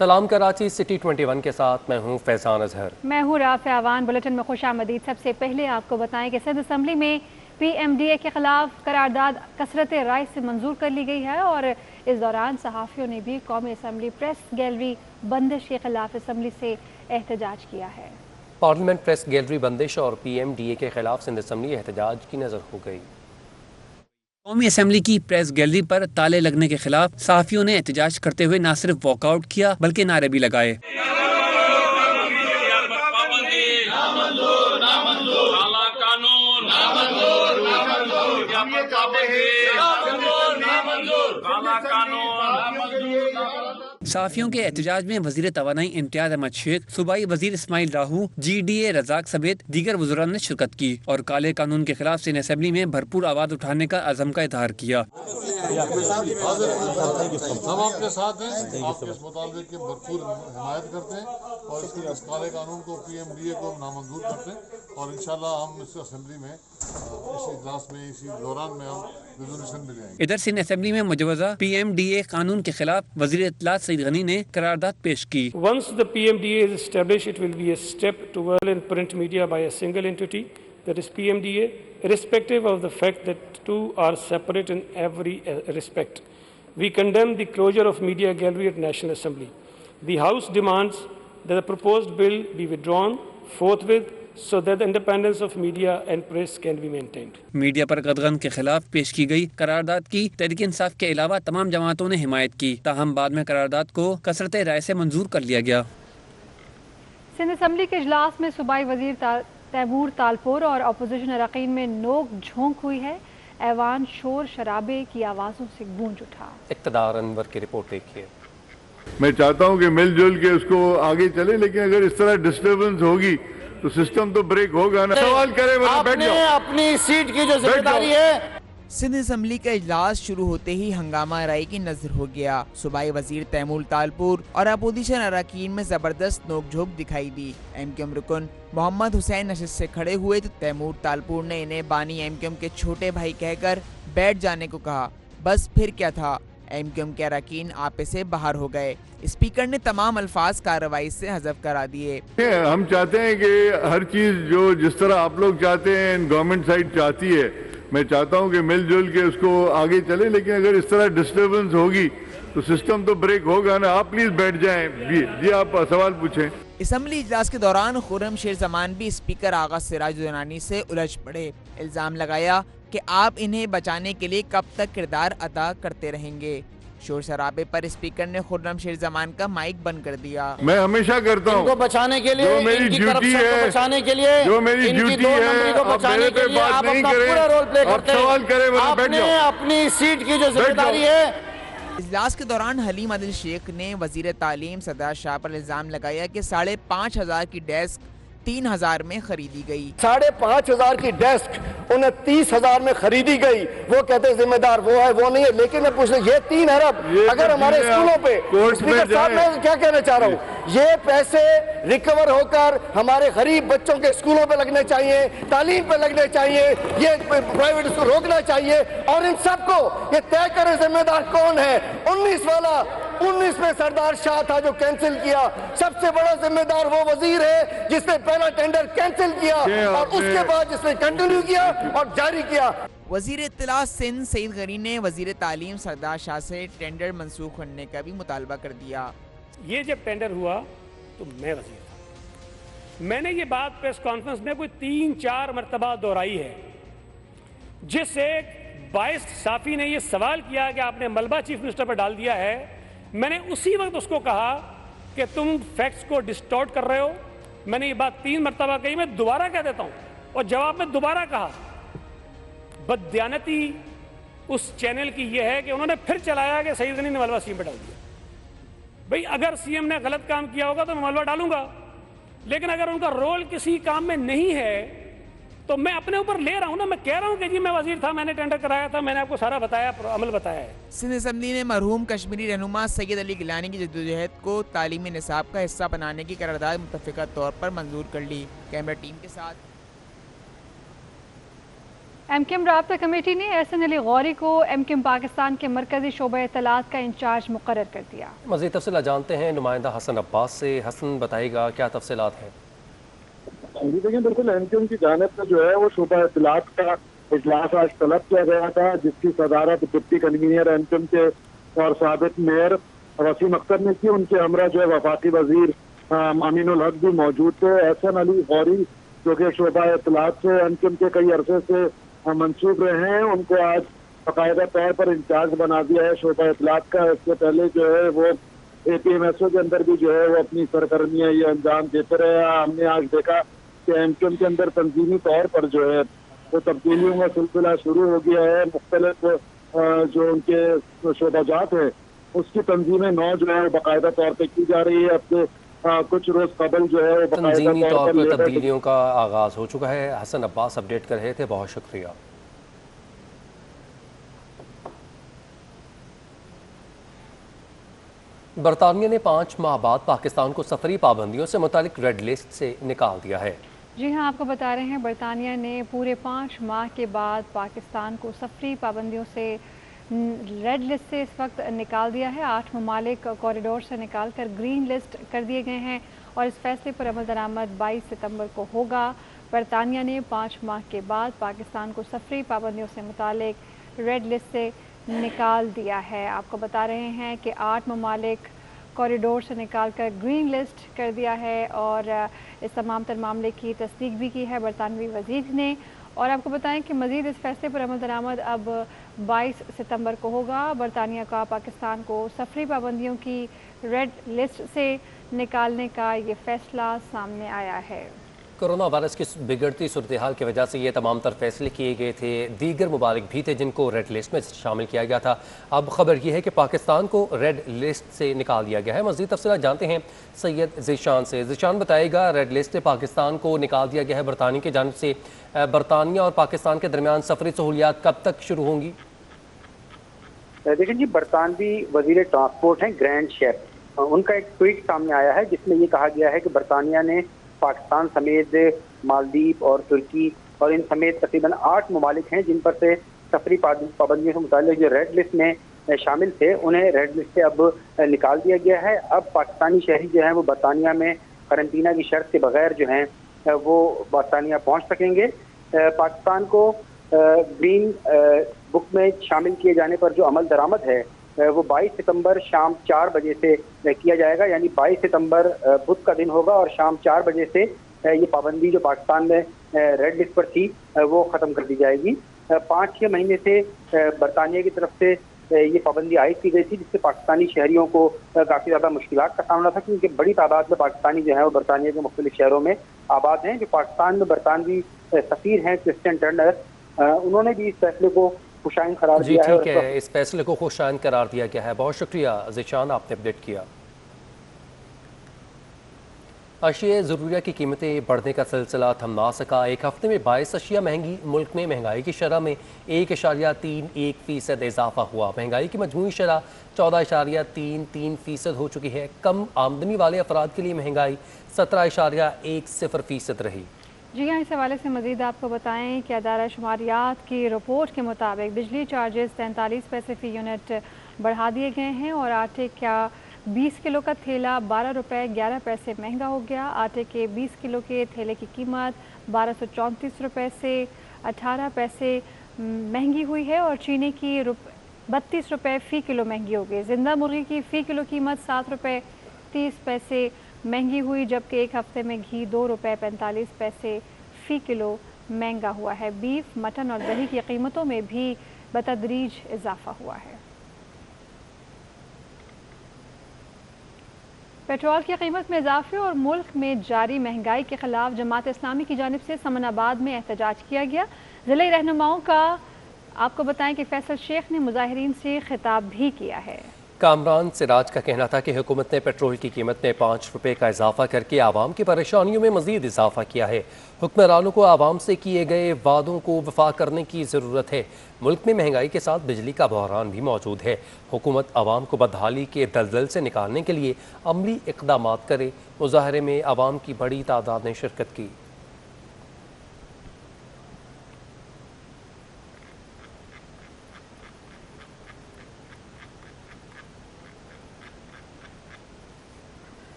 سلام کراچی سٹی 21 کے ساتھ میں ہوں فیضان اظہر۔ میں ہوں رافع اعوان۔ بلیٹن میں خوش آمدید۔ سب سے پہلے آپ کو بتائیں کہ سندھ اسمبلی میں پی ایم ڈی اے کے خلاف قرارداد کثرت رائے سے منظور کر لی گئی ہے اور اس دوران صحافیوں نے بھی قومی اسمبلی پریس گیلری بندش کے خلاف اسمبلی سے احتجاج کیا ہے۔ پارلیمنٹ پریس گیلری بندش اور پی ایم ڈی اے کے خلاف سندھ اسمبلی احتجاج کی نظر ہو گئی۔ قومی اسمبلی کی پریس گیلری پر تالے لگنے کے خلاف صحافیوں نے احتجاج کرتے ہوئے نہ صرف واک آؤٹ کیا بلکہ نعرے بھی لگائے۔ صحافیوں کے احتجاج میں وزیر توانائی امتیاز احمد شیخ، صوبائی وزیر اسماعیل راہو، جی ڈی اے رزاق سمیت دیگر وزراء نے شرکت کی اور کالے قانون کے خلاف سندھ اسمبلی میں بھرپور آواز اٹھانے کا عزم کا اظہار کیا۔ ہم آپ کے ساتھ ہیں، آپ کے اس مطالبے کی بھرپور حمایت کرتے ہیں اور اس کالے قانون کو پی ایم ڈی اے کو نامنظور کرتے ہیں اور انشاءاللہ ہم اس اسمبلی میں اس اجلاس میں اسی دوران میں ہم ریزولوشن بھی لیں گے۔ ادھر سندھ اسمبلی میں مجوزہ پی ایم ڈی اے قانون کے خلاف وزیر اطلاعات سعید غنی نے قرارداد پیش کی۔ Once the PMDA is established, it will be a step toward print media by a single entity, that is PMDA, irrespective of the fact that two are separate in every respect. We condemn the closure of media gallery at National Assembly. The House demands that the proposed bill be withdrawn forthwith so that the independence of media and press can be maintained. Media پر قدغن کے خلاف پیش کی گئی قرارداد کی تحریک انصاف کے علاوہ تمام جماعتوں نے حمایت کی، تاہم بعد میں قرارداد کو کثرت رائے سے منظور کر لیا گیا۔ سندھ اسمبلی کے اجلاس میں صوبائی وزیر تیمور تالپور اور اپوزیشن اراکین میں نوک جھونک ہوئی ہے۔ ایوان شور شرابے کی آوازوں سے گونج اٹھا۔ اقتدار انور کی رپورٹ دیکھیے۔ میں چاہتا ہوں کہ مل جل کے اس کو آگے چلے، لیکن اگر اس طرح ڈسٹربنس ہوگی تو سسٹم تو بریک ہوگا نا۔ سوال کرے ورنہ بیٹھ جاؤ۔ اپنی سیٹ کی جو ذمہ داری ہے۔ سندھ اسمبلی کا اجلاس شروع ہوتے ہی ہنگامہ آرائی کی نظر ہو گیا۔ صوبائی وزیر تیمور تالپور اور اپوزیشن اراکین میں زبردست نوک جھونک دکھائی دی۔ ایم کیو ایم رکن محمد حسین نشست سے کھڑے ہوئے تو تیمور تالپور نے انہیں بانی ایم کیو ایم کے چھوٹے بھائی کہہ کر بیٹھ جانے کو کہا۔ بس پھر کیا تھا، ایم کیو ایم کے اراکین آپے سے باہر ہو گئے۔ اسپیکر نے تمام الفاظ کارروائی سے حذف کرا دیے۔ ہم چاہتے ہیں کہ ہر چیز جو جس طرح آپ لوگ چاہتے ہیں گورنمنٹ سائڈ چاہتی ہے، میں چاہتا ہوں کہ مل جل کے اس کو آگے چلے، لیکن اگر اس طرح ڈسٹربنس ہوگی تو سسٹم تو بریک ہوگا نا۔ آپ پلیز بیٹھ جائیں۔ جی آپ سوال پوچھیں۔ اسمبلی اجلاس کے دوران خرم شیر زمان بھی اسپیکر آغا سراج الدینانی سے الجھ پڑے۔ الزام لگایا کہ آپ انہیں بچانے کے لیے کب تک کردار ادا کرتے رہیں گے۔ شور شرابے پر اسپیکر نے خرم شیر زمان کا مائک بند کر دیا۔ میں ہمیشہ کرتا ہوں، ان کو بچانے کے لیے، جو میری ڈیوٹی ہے، بچانے کے لیے، جو میری ڈیوٹی ہے، آپ میرے پہ بات نہیں کریں، آپ سوال کریں ورنہ بیٹھ جاؤ۔ اپنی سیٹ کی جو ذمہ داری ہے۔ اجلاس کے دوران حلیم عادل شیخ نے وزیر تعلیم سردار شاہ پر الزام لگایا کہ 5,500 کی ڈیسک 3,000 میں خریدی گئی۔ 5,500 کی ڈیسک انہیں 30,000 میں خریدی گئی۔ وہ کہتے ہیں ذمہ دار وہ ہے، وہ نہیں ہے۔ لیکن میں پوچھ رہا ہوں، یہ 3 ارب اگر ہمارے اسکولوں پہ، اسپیکر صاحب میں کیا کہنا چاہ رہا ہوں، یہ پیسے ریکور ہو کر ہمارے غریب بچوں کے اسکولوں پہ لگنے چاہیے، تعلیم پہ لگنے چاہیے، یہ پرائیویٹ اسکول روکنا چاہیے اور ان سب کو یہ طے کرے ذمہ دار کون ہے۔ 19 میں سردار شاہ تھا جو کینسل کیا۔ سب سے بڑا ذمہ دار وہ وزیر ہے جس نے پہلا ٹینڈر کینسل کیا اور اس کے بعد جس نے کنٹینیو کیا اور جاری کیا۔ وزیر اطلاع سندھ سعید غنی نے وزیر تعلیم سردار شاہ سے ٹینڈر منسوخ کرنے کا بھی مطالبہ کر دیا۔ یہ جب ٹینڈر ہوا تو میں وزیر تھا۔ میں نے یہ بات پریس کانفرنس میں کوئی 3-4 مرتبہ دہرائی ہے، جس ایک باعث صافی نے یہ سوال کیا کہ آپ نے ملبہ چیف منسٹر پر ڈال دیا ہے، میں نے اسی وقت اس کو کہا کہ تم فیکٹس کو ڈسٹورٹ کر رہے ہو۔ میں نے یہ بات 3 مرتبہ کہی، میں دوبارہ کہہ دیتا ہوں اور جواب میں دوبارہ کہا۔ بددیانتی اس چینل کی یہ ہے کہ انہوں نے پھر چلایا کہ سعید غنی نے ملبہ سی ایم پہ ڈال دیا۔ بھئی اگر سی ایم نے غلط کام کیا ہوگا تو میں ملبہ ڈالوں گا، لیکن اگر ان کا رول کسی کام میں نہیں ہے تو میں اپنے اوپر لے رہا ہوں نا۔ میں کہہ رہا ہوں کہ جی میں وزیر تھا، میں نے ٹینڈر کرایا تھا، میں نے آپ کو سارا بتایا، عمل بتایا ہے۔ سندھ اسمبلی نے مرحوم کشمیری رہنما سید علی گیلانی کی جدوجہد کو تعلیمی نصاب کا حصہ بنانے کی قرارداد متفقہ طور پر منظور کر لی۔ کیمرہ ٹیم کے ساتھ एमकेएम राब्ता कमेटी ने एहसन अली गौरी को एमकेएम पाकिस्तान के मरकजी शोबा इत्तलात का इंचार्ज मुकर्रर कर दिया। मज़ीद तफसीलात जानते हैं नुमाइंदा हसन अब्बास से। हसन, बताइएगा क्या तफसीलात हैं? जी देखिए, बिल्कुल एमकेएम की जानिब से जो है वो शोबा इत्तलात का इजलास आज तलब किया गया था, जिसकी सदारत डिप्टी कन्वीनर एमकेएम के और साबिक मेयर वसीम अख्तर ने की। उनके हमरा जो है वफाकी वजीर अमीनुल हक भी मौजूद थे। एहसन अली गौरी जो कि शोबा इत्तलात से एमकेएम के कई अरसे से मंसूब रहे हैं, उनको आज बाकायदा तौर पर इंचार्ज बना दिया है शोबा इत्तलात का। इससे पहले जो है वो APMSO के अंदर भी जो है वो अपनी सरगर्मियाँ ये अंजाम देते रहे। हमने आज देखा कि एमकेएम के अंदर तंजीमी तौर पर जो है वो तब्दीलियों का सिलसिला शुरू हो गया है। मुख्तलिफ जो उनके शोबाजात हैं उसकी तंजीमें नौ जो है बाकायदा तौर पर की जा रही है। अब से कुछ रोज कबल जो है तंजीमी तौर पर तब्दीलियों का आगाज हो चुका है। हसन अब्बास अपडेट कर रहे थे, बहुत शुक्रिया। बरतानिया ने 5 माह बाद पाकिस्तान को सफरी पाबंदियों से मुतालिक रेड लिस्ट से निकाल दिया है। जी हाँ, आपको बता रहे हैं बरतानिया ने पूरे 5 माह के बाद पाकिस्तान को सफरी पाबंदियों से रेड लिस्ट से इस वक्त निकाल दिया है। 8 ममालिक कॉरिडोर से निकाल कर ग्रीन लिस्ट कर दिए गए हैं और इस फैसले पर अमल दरामद 22 सितंबर को होगा। बरतानिया ने 5 माह के बाद पाकिस्तान को सफरी पाबंदियों से मुतालिक रेड लिस्ट से निकाल दिया है। आपको बता रहे हैं कि 8 ममालिक कॉरिडोर से निकाल कर ग्रीन लिस्ट कर दिया है और इस तमाम तर मामले की तस्दीक भी की है बरतानवी वज़ीर ने। और आपको बताएं कि मज़ीद इस फैसले पर अमल दरामद अब 22 सितंबर को होगा। बरतानिया का पाकिस्तान को सफरी पाबंदियों की रेड लिस्ट से निकालने का ये फैसला सामने आया है। कोरोना वायरस की बिगड़ती सूरत हाल की वजह से ये तमाम तर फैसले किए गए थे। दीगर मुबालिक भी थे जिनको रेड लिस्ट में शामिल किया गया था। अब खबर यह है कि पाकिस्तान को रेड लिस्ट से निकाल दिया गया है। मज़ीद तफसीलात जानते हैं सैयद ज़ीशान से। ज़ीशान, बताएगा रेड लिस्ट से पाकिस्तान को निकाल दिया गया है बरतानिया की जानिब से। बरतानिया और पाकिस्तान के दरमियान सफरी सहूलियात कब तक शुरू होंगी? देखिए जी, बरतानवी वजीर ट्रांसपोर्ट हैं ग्रैंड शेफ, उनका एक ट्वीट सामने आया है जिसमें ये कहा गया है कि बरतानिया ने पाकिस्तान समेत मालदीव और तुर्की और इन समेत तकरीबन 8 ममालिक हैं जिन पर से सफरी पाबंदियों से मुताल्लिक जो रेड लिस्ट में शामिल थे, उन्हें रेड लिस्ट से अब निकाल दिया गया है। अब पाकिस्तानी शहरी जो हैं वो बरतानिया में करंतना की शर्त के बगैर जो हैं वो बरतानिया पहुंच सकेंगे। पाकिस्तान को ग्रीन बुक में शामिल किए जाने पर जो अमल दरामद है वो 22 सितंबर शाम 4 बजे से किया जाएगा, यानी 22 सितंबर बुध का दिन होगा और शाम 4 बजे से ये पाबंदी जो पाकिस्तान में रेड लिस्ट पर थी वो ख़त्म कर दी जाएगी। 5-6 महीने से बरतानिया की तरफ से ये पाबंदी आयद की गई थी, जिससे पाकिस्तानी शहरियों को काफ़ी ज़्यादा मुश्किलात का सामना था, क्योंकि बड़ी तादाद में पाकिस्तानी जो है वो बरतानिया के मुख्तलिफ शहरों में आबाद हैं। जो पाकिस्तान में बरतानवी सफ़ीर हैं क्रिस्टियन टर्नर, उन्होंने भी इस फैसले को खुशाइन करार दिया है। ठीक है, इस फैसले को खुशाइन करार दिया गया है। बहुत शुक्रिया ज़ीशान, आपने अपडेट किया। अशिया ज़रूरिया की कीमतें बढ़ने का सिलसिला थम ना सका। एक हफ्ते में 22 अशिया महंगी। मुल्क में महंगाई की शरह में 1.31% इजाफा हुआ। महंगाई की मजमूई शरह 14.33% हो चुकी है। कम आमदनी वाले अफराद के लिए महंगाई 17.10% रही। जी हाँ, इस हवाले से मज़ीद आपको बताएं कि अदारा शुमारियात की रिपोर्ट के मुताबिक बिजली चार्जेस 43 पैसे फ़ी यूनिट बढ़ा दिए गए हैं और आटे का 20 किलो का थैला 12 रुपये 11 पैसे महंगा हो गया। आटे के 20 किलो के थैले की कीमत 1234 रुपये से 18 पैसे महंगी हुई है और चीनी की 32 रुपये फ़ी किलो महंगी हो गई। ज़िंदा मुर्गी की फ़ी किलो कीमत 7 रुपये 30 पैसे महंगी हुई, जबकि एक हफ्ते में घी 2 रुपये 45 पैसे फ़ी किलो महंगा हुआ है। बीफ, मटन और दही की कीमतों में भी बतदरीज इजाफा हुआ है। पेट्रोल की कीमत में इजाफे और मुल्क में जारी महंगाई के खिलाफ जमात इस्लामी की जानिब से समनाबाद में एहतजाज किया गया। ज़िले रहनुमाओं का आपको बताएं कि फैसल शेख ने मुजाहिरीन से खिताब भी किया है। कामरान सिराज का कहना था कि हुकूमत ने पेट्रोल की कीमत में 5 रुपये का इजाफा करके आवाम की परेशानियों में मजीद इजाफा किया है। हुक्मरानों को आवाम से किए गए वादों को वफा करने की ज़रूरत है। मुल्क में महंगाई के साथ बिजली का बहरान भी मौजूद है। हुकूमत आवाम को बदहाली के दलदल से निकालने के लिए अमली इक़दामात करे। मुजाहरे में आवाम की बड़ी तादाद ने शिरकत की।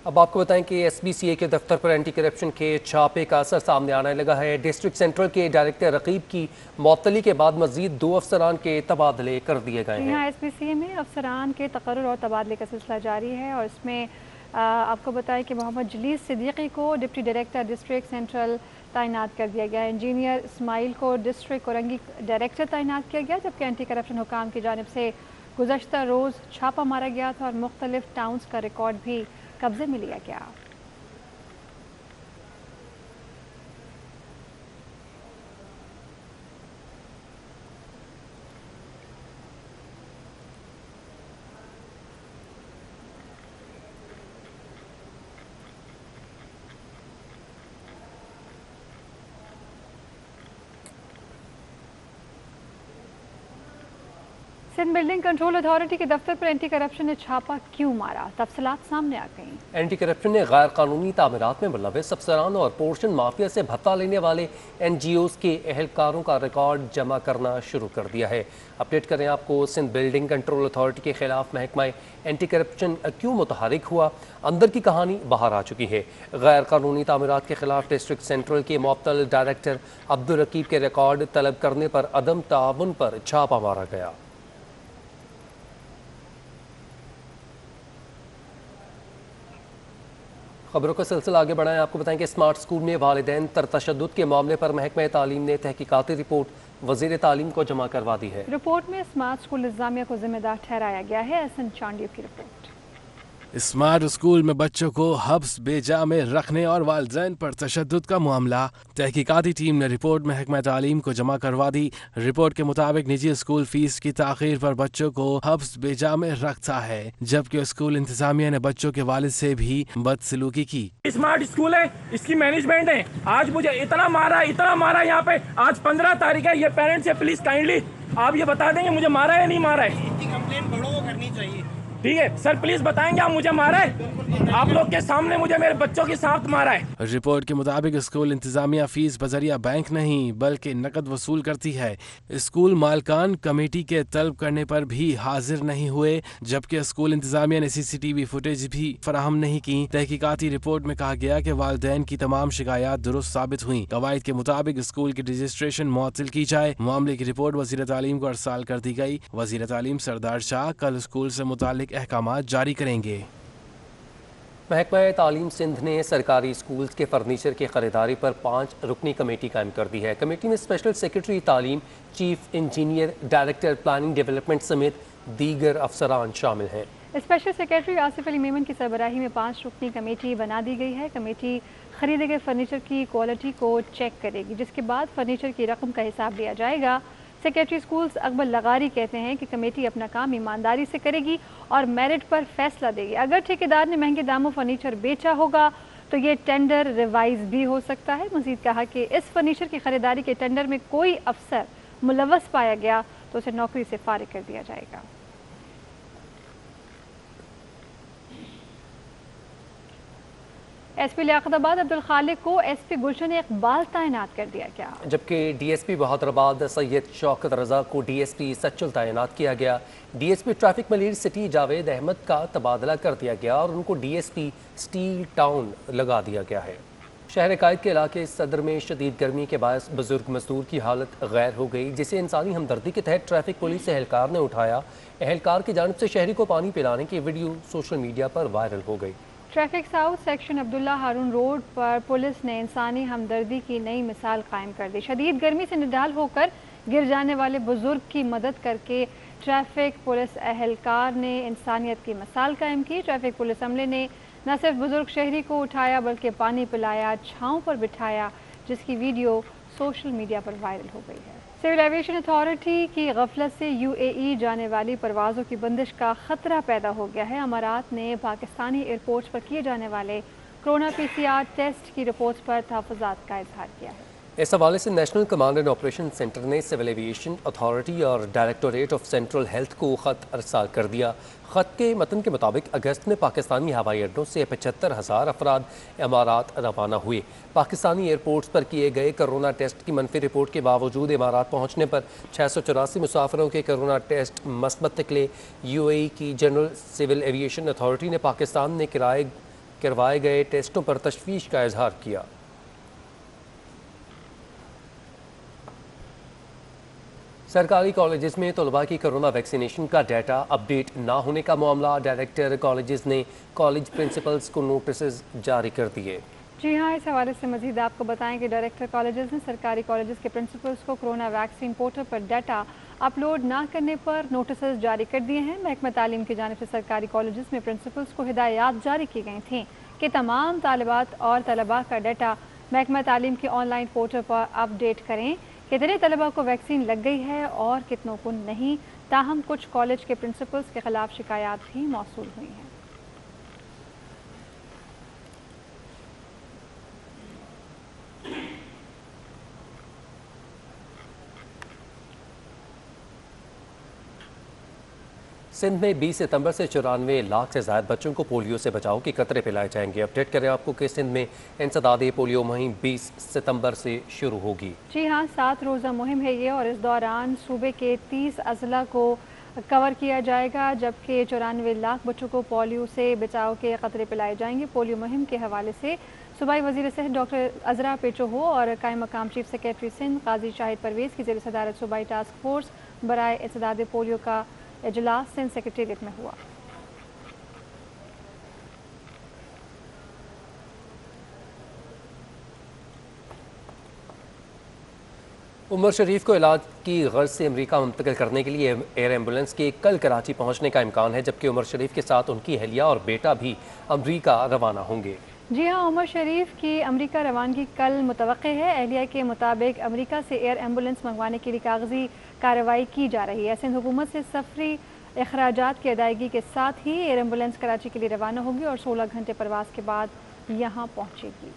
اب آپ کو بتائیں کہ SBCA کے دفتر پر اینٹی کرپشن کے چھاپے کا اثر سامنے آنے لگا ہے۔ ڈسٹرکٹ سینٹرل کے ڈائریکٹر رقیب کی معطلی کے بعد مزید 2 افسران کے تبادلے کر دیے گئے ہیں۔ یہاں SBCA میں افسران کے تقرر اور تبادلے کا سلسلہ جاری ہے، اور اس میں آپ کو بتائیں کہ محمد جلیس صدیقی کو ڈپٹی ڈائریکٹر ڈسٹرکٹ سینٹرل تعینات کر دیا گیا، انجینئر اسماعیل کو ڈسٹرکٹ کورنگی ڈائریکٹر تعینات کیا گیا، جبکہ اینٹی کرپشن حکام کی جانب سے گزشتہ روز چھاپا مارا گیا تھا اور مختلف ٹاؤنز کا ریکارڈ بھی قبضے میں لیا گیا۔ سندھ بلڈنگ کنٹرول اتھارٹی کے دفتر پر اینٹی کرپشن نے چھاپا کیوں مارا؟ تفصیلات سامنے آ گئیں۔ اینٹی کرپشن نے غیر قانونی تعمیرات میں ملوث افسران اور پورشن مافیا سے بھتہ لینے والے NGOs کے اہلکاروں کا ریکارڈ جمع کرنا شروع کر دیا ہے۔ اپڈیٹ کریں آپ کو، سندھ بلڈنگ کنٹرول اتھارٹی کے خلاف محکمہ اینٹی کرپشن کیوں متحرک ہوا؟ اندر کی کہانی باہر آ چکی ہے۔ غیر قانونی تعمیرات کے خلاف ڈسٹرکٹ سینٹرل کے معطل ڈائریکٹر عبدالرقیب کے ریکارڈ طلب کرنے پر عدم تعاون پر چھاپا مارا گیا۔ خبروں کا سلسلہ آگے بڑھائیں، آپ کو بتائیں کہ اسمارٹ اسکول میں والدین تر تشدد کے معاملے پر محکمہ تعلیم نے تحقیقاتی رپورٹ وزیر تعلیم کو جمع کروا دی ہے۔ رپورٹ میں اسمارٹ اسکول انتظامیہ کو ذمہ دار ٹھہرایا گیا ہے۔ احسن چانڈیو کی رپورٹ۔ اسمارٹ اسکول میں بچوں کو حبس بے جا میں رکھنے اور والدین پر تشدد کا معاملہ، تحقیقاتی ٹیم نے رپورٹ محکمہ تعلیم کو جمع کروا دی۔ رپورٹ کے مطابق نجی اسکول فیس کی تاخیر پر بچوں کو حبس بے جا میں رکھتا ہے، جبکہ اسکول انتظامیہ نے بچوں کے والد سے بھی بدسلوکی کی۔ اسمارٹ اسکول ہے، اس کی مینجمنٹ ہے، آج مجھے اتنا مارا یہاں پہ، آج 15 تاریخ ہے، یہ پیرنٹس ہے، پلیز کائنڈلی آپ یہ بتا دیں گے مجھے مارا ہے یا نہیں مارا ہے؟ اس کی کمپلین بڑوں کو کرنی چاہیے۔ ٹھیک ہے سر، پلیز بتائیں گے آپ مجھے مارا ہے؟ آپ لوگ کے سامنے مجھے میرے بچوں کے ساتھ مارا ہے۔ رپورٹ کے مطابق اسکول انتظامیہ فیس بذریعہ بینک نہیں بلکہ نقد وصول کرتی ہے۔ اسکول مالکان کمیٹی کے طلب کرنے پر بھی حاضر نہیں ہوئے، جبکہ اسکول انتظامیہ نے CCTV فوٹیج بھی فراہم نہیں کی۔ تحقیقاتی رپورٹ میں کہا گیا کہ والدین کی تمام شکایات درست ثابت ہوئیں۔ قواعد کے مطابق اسکول کی رجسٹریشن معطل کی جائے۔ معاملے کی رپورٹ وزیر تعلیم کو ارسال کر دی گئی۔ وزیر تعلیم سردار شاہ کل اسکول سے متعلق احکامات جاری کریں گے۔ محکمہ تعلیم سندھ نے سرکاری اسکولز کے فرنیچر کی خریداری پر 5 رکنی کمیٹی قائم کر دی ہے۔ کمیٹی میں اسپیشل سیکرٹری تعلیم، chief engineer, director planning development سمیت دیگر افسران شامل ہیں۔ اسپیشل سیکرٹری آصف علی میمن کی سربراہی میں 5 رکنی کمیٹی بنا دی گئی ہے۔ کمیٹی خریدے گئے فرنیچر کی کوالٹی کو چیک کرے گی، جس کے بعد فرنیچر کی رقم کا حساب لیا جائے گا۔ سیکرٹری اسکولز اکبر لغاری کہتے ہیں کہ کمیٹی اپنا کام ایمانداری سے کرے گی اور میرٹ پر فیصلہ دے گی۔ اگر ٹھیکیدار نے مہنگے داموں فرنیچر بیچا ہوگا تو یہ ٹینڈر ریوائز بھی ہو سکتا ہے۔ مزید کہا کہ اس فرنیچر کی خریداری کے ٹینڈر میں کوئی افسر ملوث پایا گیا تو اسے نوکری سے فارغ کر دیا جائے گا۔ SP لیاقت آباد عبدالخالق کو SP گلشن اقبال تعینات کر دیا گیا، جبکہ DSP بہادرآباد سید شوکت رضا کو DSP سچل تعینات کیا گیا۔ DSP traffic Malir city Javed Ahmed کا تبادلہ کر دیا گیا اور ان کو DSP سٹیل ٹاؤن لگا دیا گیا ہے۔ شہر قائد کے علاقے صدر میں شدید گرمی کے باعث بزرگ مزدور کی حالت غیر ہو گئی، جسے انسانی ہمدردی کے تحت ٹریفک پولیس اہلکار نے اٹھایا۔ اہلکار کی جانب سے شہری کو پانی پلانے کی ویڈیو سوشل میڈیا پر وائرل ہو گئی۔ ٹریفک ساؤتھ سیکشن عبداللہ ہارون روڈ پر پولیس نے انسانی ہمدردی کی نئی مثال قائم کر دی۔ شدید گرمی سے نڈال ہو کر گر جانے والے بزرگ کی مدد کر کے ٹریفک پولیس اہلکار نے انسانیت کی مثال قائم کی۔ ٹریفک پولیس عملے نے نہ صرف بزرگ شہری کو اٹھایا بلکہ پانی پلایا، چھاؤں پر بٹھایا، جس کی ویڈیو سوشل میڈیا پر وائرل ہو گئی ہے۔ سول ایویشن اتھارٹی کی غفلت سے UAE جانے والی پروازوں کی بندش کا خطرہ پیدا ہو گیا ہے۔ امارات نے پاکستانی ایئرپورٹس پر کیے جانے والے کرونا PCR ٹیسٹ کی رپورٹس پر تحفظات کا اظہار کیا ہے۔ اس حوالے سے national command and operation centre نے سول ایویشن اتھارٹی اور ڈائریکٹوریٹ آف سینٹرل ہیلتھ کو خط ارسال کر دیا۔ خط کے متن کے مطابق اگست میں پاکستانی ہوائی اڈوں سے 75,000 افراد امارات روانہ ہوئے۔ پاکستانی ایئرپورٹس پر کیے گئے کرونا ٹیسٹ کی منفی رپورٹ کے باوجود امارات پہنچنے پر 684 مسافروں کے کرونا ٹیسٹ مثبت نکلے۔ UAE کی جنرل سول ایویشن اتھارٹی نے پاکستان نے کرائے करवाए गए टेस्टों पर तशवीश का इजहार किया। सरकारी कॉलेजेस में तलबा की कोरोना वैक्सीनेशन का डाटा अपडेट ना होने का मामला, डायरेक्टर कॉलेजेस ने कॉलेज प्रिंसिपल्स को नोटिस जारी कर दिए। जी हाँ, इस हवाले से मजीद आपको बताएं कि डायरेक्टर कॉलेजेस ने सरकारी कॉलेजेस के प्रिंसिपल्स को कोरोना वैक्सीन पोर्टल पर डाटा अपलोड ना करने पर नोटिस जारी कर दिए हैं। महकमा तालीम की जानिब से सरकारी कॉलेजेस में प्रिंसिपल्स को हिदायत जारी की गई थी कि तमाम तालिबात और तलबा का डाटा महकमा तालीम के ऑनलाइन पोर्टल पर अपडेट करें। कितने तलबा को वैक्सीन लग गई है और कितनों को नहीं। ताहम कुछ कॉलेज के प्रिंसिपल्स के खिलाफ शिकायत भी मौसूल हुई हैं। सिंध में 20 सितंबर से 94 लाख से ज़्यादा बच्चों को पोलियो से बचाव के कतरे पिलाए जाएंगे। अपडेट करें आपको कि सिंध में इंसदादी पोलियो मुहिम 20 सितंबर से शुरू होगी। जी हाँ, 7 रोज़ा मुहिम है ये और इस दौरान सूबे के 30 अजला को कवर किया जाएगा, जबकि 94 लाख बच्चों को पोलियो से बचाव के कतरे पिलाए जाएंगे। पोलियो मुहिम के हवाले से सूबाई वज़ीर सेहत डॉक्टर अजरा पेचोहो और कायम मकाम चीफ सेक्रेटरी सिंध काजी शाहिद परवेज़ की ज़ेर सदारत सूबाई टास्क फोर्स बराए इंसदाद पोलियो का इजलास सिंध सेक्रेटेरिएट में हुआ। उमर शरीफ को इलाज की गर्ज से अमेरिका मुंतकिल करने के लिए एयर एम्बुलेंस के कल कराची पहुंचने का इम्कान है, जबकि उमर शरीफ के साथ उनकी अहलिया और बेटा भी अमेरिका रवाना होंगे। जी हाँ, उमर शरीफ की अमेरिका रवानगी कल मुतवक्के है। अहलिया के मुताबिक अमेरिका से एयर एम्बुलेंस मंगवाने के लिए कागजी कार्रवाई की जा रही है। सिंध हुकूमत से सफरी अखराजात की अदायगी के साथ ही एयर एम्बुलेंस कराची के लिए रवाना होगी और 16 घंटे प्रवास के बाद यहाँ पहुँचेगी।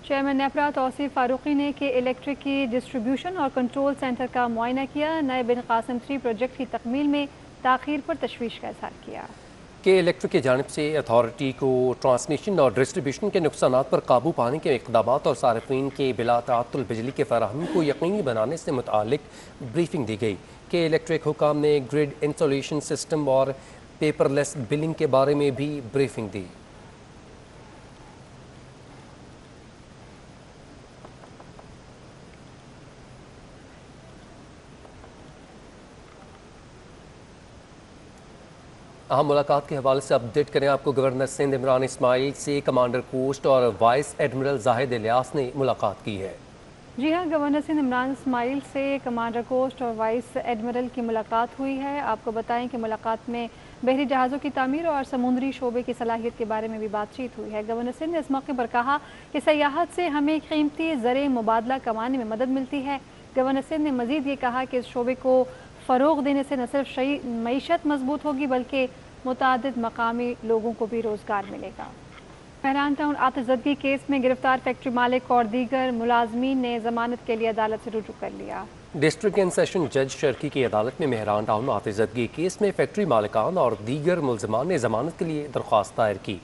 चेयरमैन नेपरा तौसीफ फारूकी ने के इलेक्ट्रिक की डिस्ट्रीब्यूशन और कंट्रोल सेंटर का मुआयना किया। नए बिन कासिम 3 प्रोजेक्ट की तकमील में ताखीर पर तशवीश का इजहार किया। के इलेक्ट्रिक की जानिब से अथॉरिटी को ट्रांसमिशन और डिस्ट्रीब्यूशन के नुकसानात पर काबू पाने के इक़दामात और सारिफीन के बिला ताअत्तुल बिजली के फराहमी को यकीनी बनाने से मुतालिक ब्रीफिंग दी गई। के इलेक्ट्रिक हुकाम ने ग्रिड इंस्टॉलेशन सिस्टम और पेपरलेस बिलिंग के बारे में भी ब्रीफिंग दी। अहम मुलाकात के हवाले से अपडेट करें आपको। गवर्नर सिंध इमरान इस्माइल से कमांडर पोस्ट और वाइस एडमिरल जाहिद इलियास ने मुलाकात की है। जी हाँ, गवर्नर सिंध इमरान इस्माइल से कमांडर पोस्ट और वाइस एडमिरल की मुलाकात हुई है। आपको बताएं कि मुलाकात में बहरी जहाज़ों की तामीर और समुद्री शोबे की सलाहियत के बारे में भी बातचीत हुई है। गवर्नर सिंध ने इस मौके पर कहा कि सयाहत से हमें कीमती ज़र मुबादला कमाने में मदद मिलती है। गवर्नर सिंध ने मज़ीद ये कहा कि इस शोबे को फ़रोग़ देने से न सिर्फ मईशत मजबूत होगी बल्कि मुतादिद मकामी लोगों को भी रोज़गार मिलेगा। मेहरान टाउन आतिशज़दगी केस में गिरफ्तार फैक्ट्री मालिक और दीगर मुलाजमीन ने जमानत के लिए अदालत से रुजू कर लिया। डिस्ट्रिक्ट एंड सेशन जज शर्की की अदालत में मेहरान टाउन आतिशज़दगी केस में फैक्ट्री मालिकान और दीगर मुलजमान ने जमानत के लिए दरख्वास्त दायर की।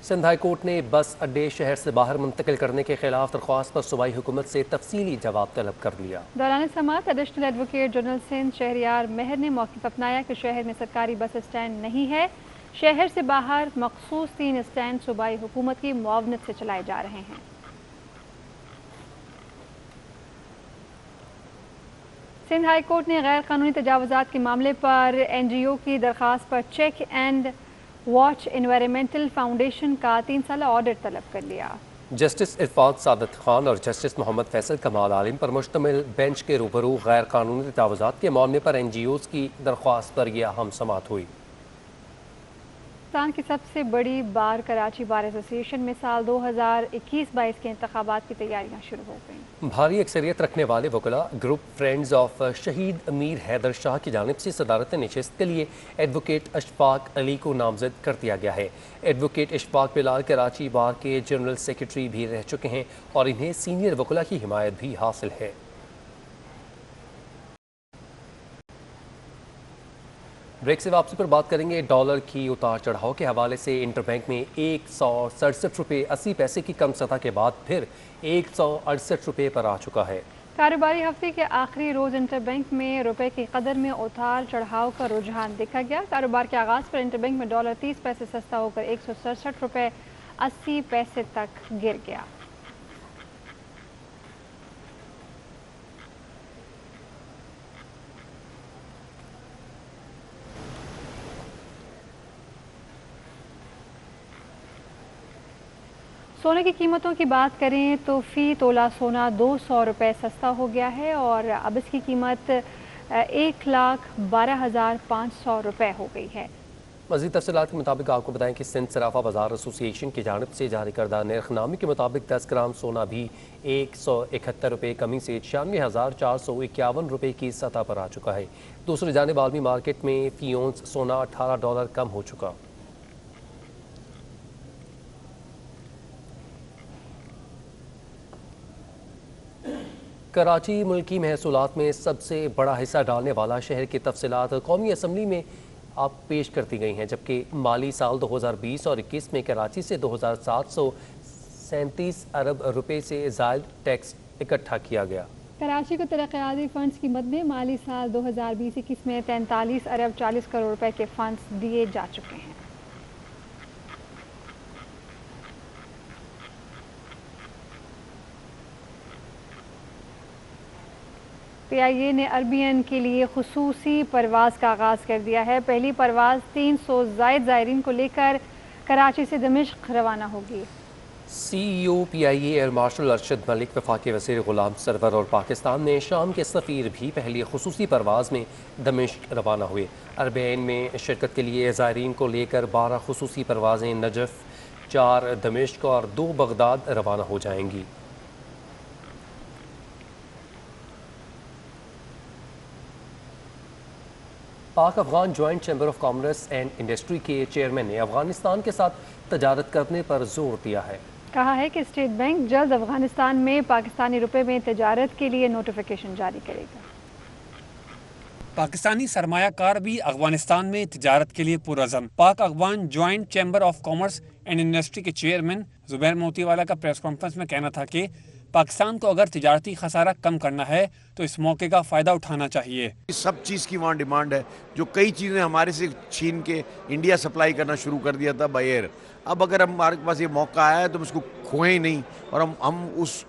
सिंध हाई कोर्ट ने बस अड्डे शहर से बाहर मुंतकिल करने के खिलाफ दरख्वास्त पर सूबाई हुकूमत से तफसीली जवाब तलब कर लिया। दौरान समाअत additional advocate general Sindh Shahryar Mehar ने मौक़िफ़ अपनाया कि शहर में सरकारी बस स्टैंड नहीं है। शहर से बाहर मखसूस 3 स्टैंड सूबाई हुकूमत की मुआवनत से चलाए जा रहे हैं। सिंध हाई कोर्ट ने गैर कानूनी तजावुज़ात के मामले पर NGO की दरख्वास्त पर check and watch environmental foundation का 3 साला ऑडिट तलब कर लिया। जस्टिस इरफात सादत खान और जस्टिस मोहम्मद फैसल कमाल आलिम पर मुश्तमिल बेंच के रूबरू गैर कानूनी तजावुज़ात के मामले पर NGOs की दरख्वास्त पर यह अहम समाअत हुई। पाकिस्तान की सबसे बड़ी बार कराची बार एसोसिएशन में साल 2021-22 के इंतखाबात की तैयारियां शुरू हो गई। भारी अक्सरियत रखने वाले वकला ग्रुप फ्रेंड्स ऑफ शहीद अमीर हैदर शाह की जानिब से सदारत नशिस्त के लिए एडवोकेट अशफाक अली को नामजद कर दिया गया है। एडवोकेट अशफाक बिलाल कराची बार के जनरल सेक्रेटरी भी रह चुके हैं और इन्हें सीनियर वकला की हिमायत भी हासिल है। ब्रेक से वापसी पर बात करेंगे डॉलर की उतार चढ़ाव के हवाले से। इंटरबैंक में 167 रुपये 80 पैसे की कम सतह के बाद फिर 168 रुपये पर आ चुका है। कारोबारी हफ्ते के आखिरी रोज इंटरबैंक में रुपए की कदर में उतार चढ़ाव का रुझान देखा गया। कारोबार के आगाज पर इंटरबैंक में डॉलर 30 पैसे सस्ता होकर 167 रुपये 80 पैसे तक गिर गया। सोने की कीमतों की बात करें तो फ़ी तोला सोना 200 रुपये सस्ता हो गया है और अब इसकी कीमत 1,12,500 रुपये हो गई है। मज़ीद तफसीलात के मुताबिक आपको बताएं कि सिंध सराफा बाज़ार एसोसिएशन की जानिब से जारी करदा नरखनामे के मुताबिक 10 ग्राम सोना भी 171 रुपये कमी से 96,451 रुपये की सतह पर आ चुका है। दूसरी जानिब आलमी मार्केट में फ़ी औंस सोना $18 कम हो चुका। कराची मुल्की महसूलात में सबसे बड़ा हिस्सा डालने वाला शहर की तफसीलात कौमी असम्बली में आप पेश करती गई हैं, जबकि माली साल 2020 और 21 में कराची से 2,737 अरब रुपए से ज़ायद टैक्स इकट्ठा किया गया। कराची को तरक्याती फंड्स की मद में माली साल 2020-21 में 43 अरब 40 करोड़ रुपए के फंड्स दिए जा चुके हैं। PIA ने अरबियन के लिए खुसूसी परवाज़ का आगाज़ कर दिया है। पहली परवाज़ 300 ज़ायद ज़ायरीन को लेकर कराची से दमिश्क रवाना होगी। CEO PIA air marshal Arshad Malik, वफाकी वज़ीर गुलाम सरवर और पाकिस्तान में शाम के सफ़ीर भी पहली खुसूसी परवाज़ में दमिश्क रवाना हुए। अरबैन में शिरकत के लिए ज़ायरीन को लेकर 12 खुसूसी परवाज़ें नजफ़, 4 दमिश्क और 2 बगदाद रवाना हो जाएंगी। पाक Afghan joint chamber of commerce and industry के चेयरमैन ने अफगानिस्तान के साथ तजारत करने पर जोर दिया है। कहा है कि स्टेट बैंक जल्द अफगानिस्तान में पाकिस्तानी रुपए में तजारत के लिए नोटिफिकेशन जारी करेगा। पाकिस्तानी सरमायाकार भी अफगानिस्तान में तिजारत के लिए पुरअज़म। पाक Afghan joint chamber of commerce and industry के चेयरमैन जुबैर मोतीवाला का प्रेस कॉन्फ्रेंस में कहना था कि पाकिस्तान को अगर तिजारती खसारा कम करना है तो इस मौके का फ़ायदा उठाना चाहिए। सब चीज़ की वहाँ डिमांड है, जो कई चीज़ें हमारे से छीन के इंडिया सप्लाई करना शुरू कर दिया था बाय एयर। अब अगर हमारे पास ये मौका आया है तो हम उसको खोएं ही नहीं और हम उस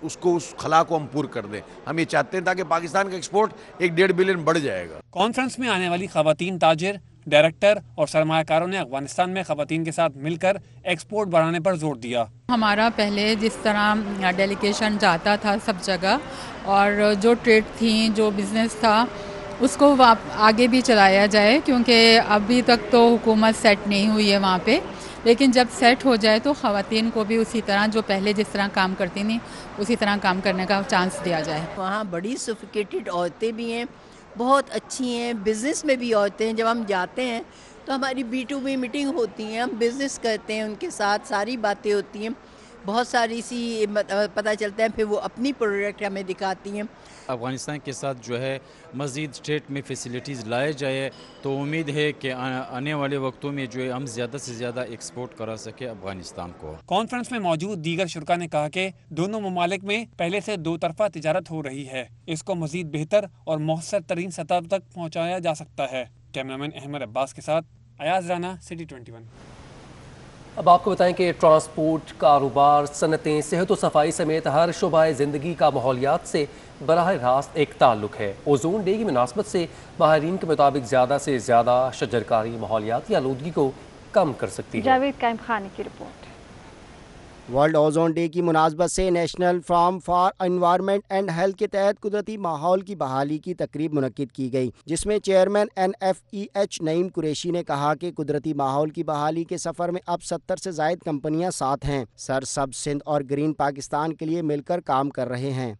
खला को हम पूरा कर दें। हम ये चाहते हैं ताकि पाकिस्तान का एक्सपोर्ट 1.5 बिलियन बढ़ जाएगा। कॉन्फ्रेंस में आने वाली खवातीन ताजिर, डायरेक्टर और सरमायाकारों ने अफगानिस्तान में खवातीन के साथ मिलकर एक्सपोर्ट बढ़ाने पर जोर दिया। हमारा पहले जिस तरह डेलीगेशन जाता था सब जगह और जो ट्रेड थी, जो बिज़नेस था, उसको आगे भी चलाया जाए, क्योंकि अभी तक तो हुकूमत सेट नहीं हुई है वहाँ पे। लेकिन जब सेट हो जाए तो ख़वातीन को भी उसी तरह जो पहले जिस तरह काम करती थी उसी तरह काम करने का चांस दिया जाए। वहाँ बड़ी सोफिस्टिकेटेड औरतें भी हैं, बहुत अच्छी हैं, बिज़नेस में भी औरतें हैं। जब हम जाते हैं तो हमारी B2B मीटिंग होती हैं, हम बिज़नेस करते हैं, उनके साथ सारी बातें होती हैं, बहुत सारी सी पता चलता है, फिर वो अपनी प्रोडक्ट हमें दिखाती हैं। अफ़गानिस्तान के साथ जो है मज़ीद स्टेट में फैसिलिटीज़ लाए जाए तो उम्मीद है कि आने वाले वक्तों में जो है हम ज़्यादा से ज़्यादा एक्सपोर्ट करा सके अफ़गानिस्तान को। कॉन्फ्रेंस में मौजूद दीगर शुरा ने कहा कि दोनों ममालिक में पहले से 2 तरफा तिजारत हो रही है, इसको मज़ीद बेहतर और मौसर तरीन सतह तक पहुँचाया जा सकता है। कैमरामैन अहमद अब्बास के साथ अयाज राना, सिटी 21। अब आपको बताएं कि ट्रांसपोर्ट, कारोबार, सनतें, सेहत व सफाई समेत हर शुबाए ज़िंदगी का माहौलियात से बराह रास्त एक ताल्लुक है। ओजोन डे की मुनासबत से माहिरीन के मुताबिक ज़्यादा से ज़्यादा शजरकारी माहौलियाती आलूदगी को कम कर सकती है। जावेद कायम खान की रिपोर्ट। वर्ल्ड ओजोन डे की मुनासबत से national forum for environment and health के तहत कुदरती माहौल की बहाली की तकरीब मुनक्किद की गई, जिसमें चेयरमैन NFEH नईम कुरैशी ने कहा कि कुदरती माहौल की बहाली के सफ़र में अब 70 से ज़ायद कंपनियां साथ हैं। सरसब्ज सिंध और ग्रीन पाकिस्तान के लिए मिलकर काम कर रहे हैं।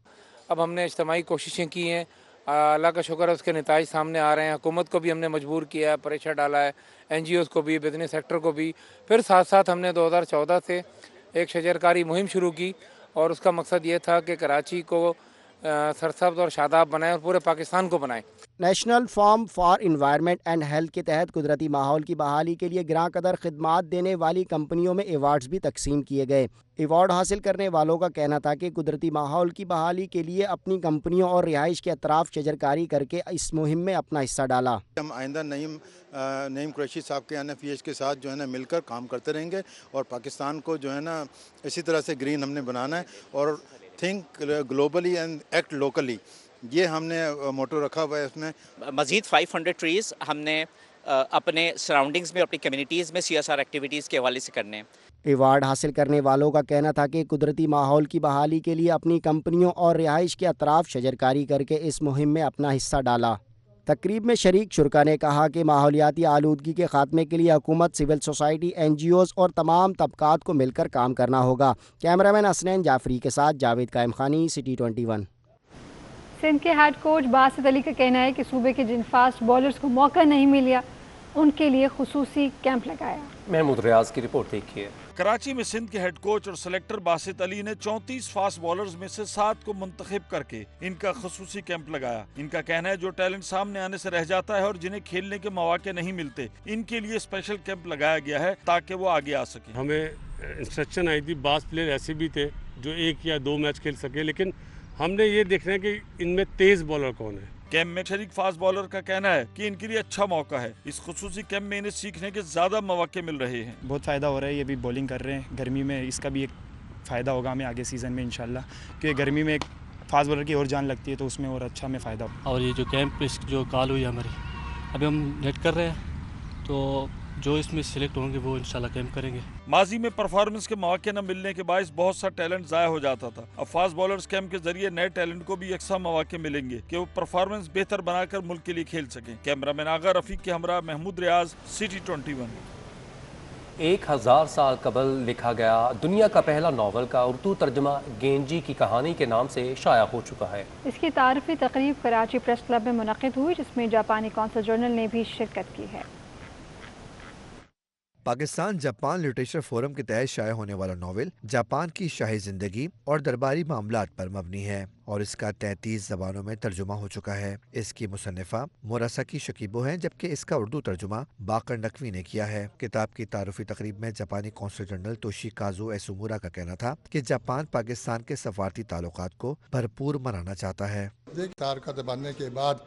अब हमने इज्तिमाई कोशिशें की हैं, अल्लाह का शुक्र है उसके नताइज सामने आ रहे हैं। हुकूमत को भी हमने मजबूर किया है, प्रेशर डाला है, NGOs को भी, बिजनेस सेक्टर को भी। फिर साथ साथ हमने 2014 से एक शजरकारी मुहिम शुरू की और उसका मकसद ये था कि कराची को सरसब्ज और शादाब बनाएं और पूरे पाकिस्तान को बनाएं। National forum for environment and health के तहत कुदरती माहौल की बहाली के लिए ग्रां कदर खिदमात देने वाली कंपनियों में एवार्ड्स भी तकसीम किए गए। एवार्ड हासिल करने वालों का कहना था कि कुदरती माहौल की बहाली के लिए अपनी कंपनियों और रिहाइश के अतराफ शजरकारी करके इस मुहिम में अपना हिस्सा डाला। हम आइंदा नईम कुरैशी साहब के NFEH के साथ जो है ना मिलकर काम करते रहेंगे और पाकिस्तान को जो है ना इसी तरह से ग्रीन हमने बनाना है और think globally and act locally, ये हमने मोटो रखा हुआ है। इसमें मज़ीद 500 ट्रीज़ हमने अपने सराउंडिंग्स में, अपनी कम्युनिटीज़ में CSR एक्टिविटीज़ के हवाले से करने हैं। एवार्ड हासिल करने वालों का कहना था कि कुदरती माहौल की बहाली के लिए अपनी कंपनियों और रिहाइश के अतराफ शजरकारी करके इस मुहिम में अपना हिस्सा डाला। तकरीब में शरीक शुरका ने कहा कि माहौलियाती आलूदगी के खात्मे के लिए हुकूमत, सिविल सोसाइटी, NGOs और तमाम तबकात को मिलकर काम करना होगा। कैमरामैन हसनैन जाफरी के साथ जावेद कायम खानी, सिटी 21। सिंध के हेड कोच बासित अली का कहना है कि सूबे के जिन फास्ट बॉलर्स को मौका नहीं मिला उनके लिए खुसूसी कैंप लगाया। महमूद रियाज की रिपोर्ट देखिए। कराची में सिंध के हेड कोच और सेलेक्टर बासित अली ने 34 फास्ट बॉलर्स में से 7 को मुंतखब करके इनका खसूसी कैंप लगाया। इनका कहना है जो टैलेंट सामने आने से रह जाता है और जिन्हें खेलने के मौके नहीं मिलते, इनके लिए स्पेशल कैंप लगाया गया है ताकि वो आगे आ सके। हमें इंस्ट्रक्शन आई थी, 22 प्लेयर ऐसे भी थे जो 1 या 2 मैच खेल सके, लेकिन हमने ये देखना है कि इनमें तेज बॉलर कौन है। कैंप में शरीक फास्ट बॉलर का कहना है कि इनके लिए अच्छा मौका है। इस खुसूसी कैंप में इन्हें सीखने के ज्यादा मौके मिल रहे हैं। बहुत फ़ायदा हो रहा है, ये भी बॉलिंग कर रहे हैं गर्मी में, इसका भी एक फ़ायदा होगा हमें आगे सीज़न में इंशाल्लाह, क्योंकि गर्मी में एक फास्ट बॉलर की और जान लगती है तो उसमें और अच्छा हमें फ़ायदा होगा। और ये जो कैंप जो कॉल हुई हमारी, अभी हम नेट कर रहे हैं, तो जो इसमें सिलेक्ट होंगे वो इंशाल्लाह कैंप करेंगे। माजी में परफॉर्मेंस के मौके न मिलने के बायस बहुत सा टैलेंट ज़ाया हो जाता था। अब फास्ट बॉलर्स कैंप के जरिए नए टैलेंट को भी यकसा मौके मिलेंगे कि वो परफॉर्मेंस बेहतर बनाकर मुल्क के लिए खेल सकें। कैमरामैन आगा रफीक के हमरा महमूद रियाज, सिटी 21। 1000 साल कबल लिखा गया दुनिया का पहला नावल का उर्दू तर्जमा गेंजी की कहानी के नाम से शाया हो चुका है। इसकी तारीफी तकरीब कराची प्रेस क्लब में मुनक़िद हुई, जिसमें जापानी कौंसल जर्नल ने भी शिरकत की है। पाकिस्तान जापान लिटरेचर फोरम के तहत शाया होने वाला नावल जापान की शाही जिंदगी और दरबारी मामलात पर मबनी है और इसका 33 ज़बानों में तर्जुमा हो चुका है। इसकी मुसन्निफा मुरासाकी शकीबो हैं, जबकि इसका उर्दू तर्जुमा बाकर नकवी ने किया है। किताब की तारुफी तकरीब में जापानी कौंसल जनरल तोशिकाज़ु एसुमुरा का कहना था कि जापान पाकिस्तान के सफारती ताल्लुकात को भरपूर मनाना चाहता है। तारकत बनने के बाद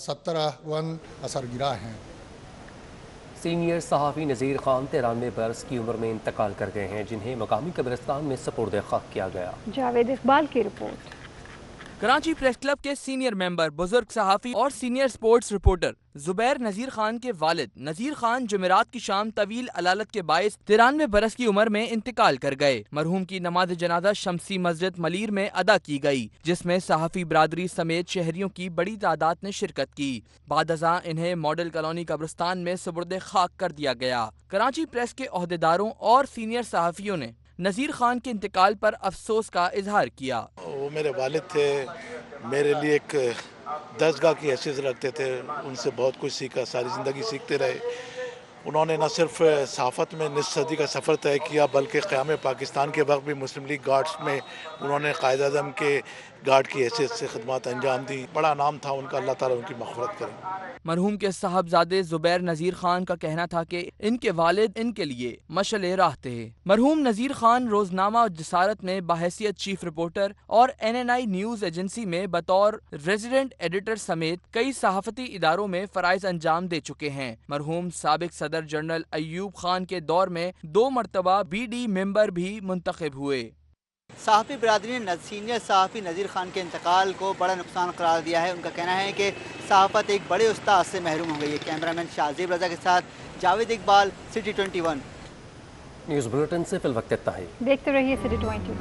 17 असरगिरा हैं। सीनियर सहाफ़ी नज़ीर खान 93 बरस की उम्र में इंतकाल कर गए हैं, जिन्हें मकामी कब्रिस्तान में सपुर्द खाक किया गया। जावेद इकबाल की रिपोर्ट। कराची प्रेस क्लब के सीनियर मेंबर, बुजुर्ग सहाफ़ी और सीनियर स्पोर्ट्स रिपोर्टर जुबैर नज़ीर खान के वालिद नज़ीर खान जुमेरात की शाम तवील अलालत के बायस 93 बरस की उम्र में इंतकाल कर गए। मरहूम की नमाज जनाजा शमसी मस्जिद मलीर में अदा की गई, जिसमें सहाफ़ी बरादरी समेत शहरियों की बड़ी तादाद ने शिरकत की। बाद अज़ां इन्हें मॉडल कॉलोनी कब्रिस्तान में सुपुर्द खाक कर दिया गया। कराची प्रेस के ओहदेदारों और सीनियर सहाफ़ियों ने नज़ीर खान के इंतकाल पर अफसोस का इजहार किया। वो मेरे वालिद थे, मेरे लिए एक दस्तगाह की हैसियत रखते थे, उनसे बहुत कुछ सीखा, सारी ज़िंदगी सीखते रहे। उन्होंने न सिर्फ सहाफ़त में निस्फ सदी का सफ़र तय किया, बल्कि क़याम पाकिस्तान के वक्त भी मुस्लिम लीग गार्ड्स में उन्होंने कायद-ए-आज़म के गार्ड की हैसियत से खिदमत अंजाम दी। बड़ा नाम था उनका, अल्लाह ताला उनकी मग़फ़िरत करे। मरहूम के साहबजादे जुबैर नज़ीर खान का कहना था कि इनके वालिद इनके लिए मशअले राह थे। मरहूम नज़ीर खान रोजनामा जसारत में बाहैसियत चीफ रिपोर्टर और NNI न्यूज़ एजेंसी में बतौर रेजिडेंट एडिटर समेत कई सहाफ़ती इदारों में फ़राइज़ अंजाम दे चुके हैं। मरहूम साबिक सदर जनरल अयूब खान के दौर में 2 मरतबा BD मेंबर भी मुंतखब हुए। सहाफ़ी बरादरी ने सीनियर सहाफ़ी नज़ीर खान के इंतकाल को बड़ा नुकसान करार दिया है। उनका कहना है कि सहाफ़त एक बड़े उस्ताद से महरूम हो गई है। कैमरामैन शाहज़ीब रज़ा के साथ Javed Iqbal, city 21। News bulletin से फिल वक्त इतना ही। देखते रहिए सिटी 21।